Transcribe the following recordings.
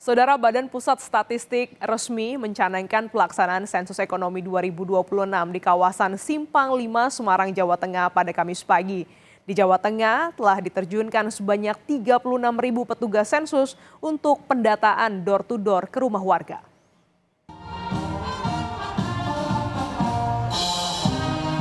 Saudara, Badan Pusat Statistik resmi mencanangkan pelaksanaan sensus ekonomi 2026 di kawasan Simpang 5, Semarang, Jawa Tengah pada Kamis pagi. Di Jawa Tengah telah diterjunkan sebanyak 36.000 petugas sensus untuk pendataan door-to-door ke rumah warga.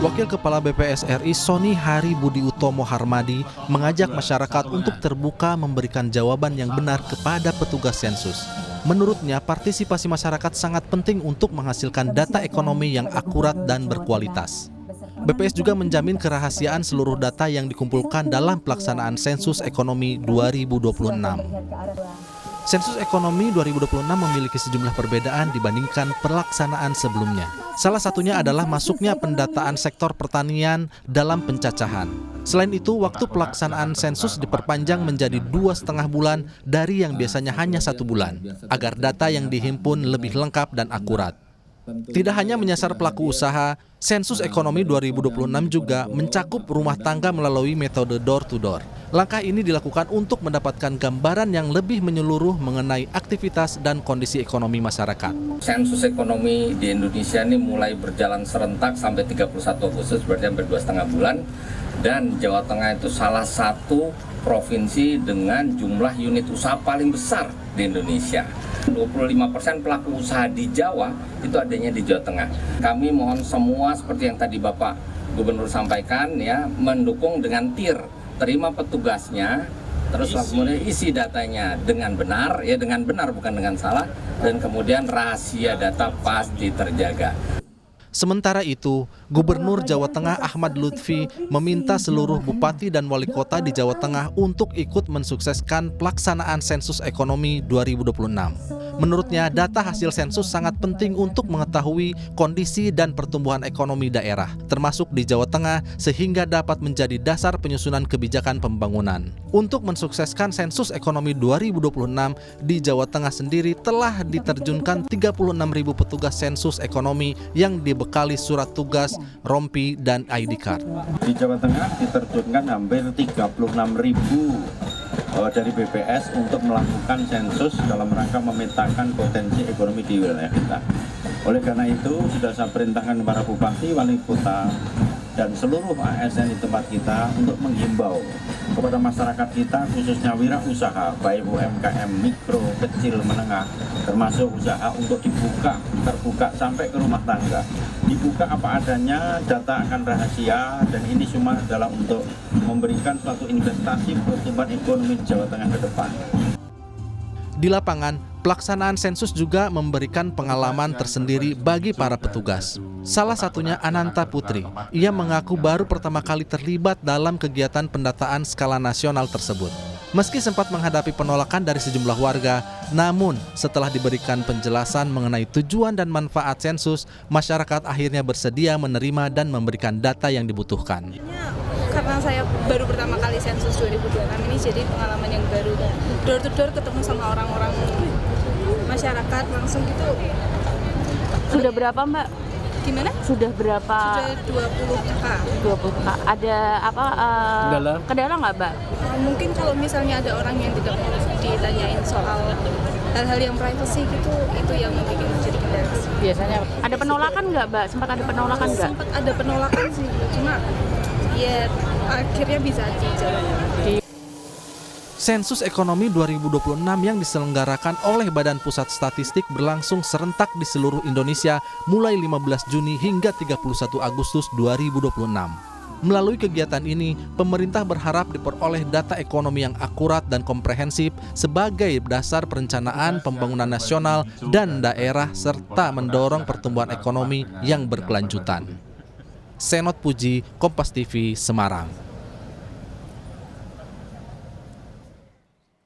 Wakil Kepala BPS RI Sony Hari Budi Utomo Harmadi mengajak masyarakat untuk terbuka memberikan jawaban yang benar kepada petugas sensus. Menurutnya, partisipasi masyarakat sangat penting untuk menghasilkan data ekonomi yang akurat dan berkualitas. BPS juga menjamin kerahasiaan seluruh data yang dikumpulkan dalam pelaksanaan sensus ekonomi 2026. Sensus ekonomi 2026 memiliki sejumlah perbedaan dibandingkan pelaksanaan sebelumnya. Salah satunya adalah masuknya pendataan sektor pertanian dalam pencacahan. Selain itu, waktu pelaksanaan sensus diperpanjang menjadi 2,5 bulan dari yang biasanya hanya 1 bulan, agar data yang dihimpun lebih lengkap dan akurat. Tidak hanya menyasar pelaku usaha, sensus ekonomi 2026 juga mencakup rumah tangga melalui metode door-to-door. Langkah ini dilakukan untuk mendapatkan gambaran yang lebih menyeluruh mengenai aktivitas dan kondisi ekonomi masyarakat. Sensus ekonomi di Indonesia ini mulai berjalan serentak sampai 31 Agustus, berarti hampir 2,5 bulan. Dan Jawa Tengah itu salah satu provinsi dengan jumlah unit usaha paling besar di Indonesia. 25% pelaku usaha di Jawa itu adanya di Jawa Tengah. Kami mohon semua seperti yang tadi Bapak Gubernur sampaikan ya, mendukung dengan TIR, terima petugasnya, terus kemudian isi datanya dengan benar, ya dengan benar bukan dengan salah, dan kemudian rahasia data pasti terjaga. Sementara itu, Gubernur Jawa Tengah Ahmad Lutfi meminta seluruh bupati dan wali kota di Jawa Tengah untuk ikut mensukseskan pelaksanaan sensus ekonomi 2026. Menurutnya, data hasil sensus sangat penting untuk mengetahui kondisi dan pertumbuhan ekonomi daerah, termasuk di Jawa Tengah, sehingga dapat menjadi dasar penyusunan kebijakan pembangunan. Untuk mensukseskan sensus ekonomi 2026, di Jawa Tengah sendiri telah diterjunkan 36.000 petugas sensus ekonomi yang dibekali surat tugas, rompi, dan ID card. Di Jawa Tengah diterjunkan hampir 36.000 dari BPS untuk melakukan sensus dalam rangka memetakan potensi ekonomi di wilayah kita. Oleh karena itu, sudah saya perintahkan para bupati, wali kota, dan seluruh ASN di tempat kita untuk menghimbau kepada masyarakat kita, khususnya wirausaha, baik UMKM, mikro, kecil, menengah, termasuk usaha untuk terbuka sampai ke rumah tangga. Dibuka apa adanya, data akan rahasia, dan ini semua adalah untuk memberikan suatu investasi pertumbuhan ekonomi Jawa Tengah ke depan. Di lapangan, pelaksanaan sensus juga memberikan pengalaman tersendiri bagi para petugas. Salah satunya Ananta Putri. Ia mengaku baru pertama kali terlibat dalam kegiatan pendataan skala nasional tersebut. Meski sempat menghadapi penolakan dari sejumlah warga, namun setelah diberikan penjelasan mengenai tujuan dan manfaat sensus, masyarakat akhirnya bersedia menerima dan memberikan data yang dibutuhkan. Karena saya baru pertama kali sensus 2026 ini, jadi pengalaman yang baru, door to door ketemu sama orang-orang masyarakat langsung gitu. Sudah berapa Mbak? Gimana? Sudah berapa? Sudah 20K. 20K. Ada apa kendala nggak Mbak? Mungkin kalau misalnya ada orang yang tidak mau ditanyain soal hal-hal yang privacy gitu, itu yang mungkin jadi kendala. Biasanya ada penolakan nggak Mbak? Sempat ada penolakan nggak? Sempat ada penolakan sih, cuma ya akhirnya bisa dijalankan. Sensus ekonomi 2026 yang diselenggarakan oleh Badan Pusat Statistik berlangsung serentak di seluruh Indonesia mulai 15 Juni hingga 31 Agustus 2026. Melalui kegiatan ini, pemerintah berharap diperoleh data ekonomi yang akurat dan komprehensif sebagai dasar perencanaan pembangunan nasional dan daerah serta mendorong pertumbuhan ekonomi yang berkelanjutan. Senot Puji, Kompas TV, Semarang.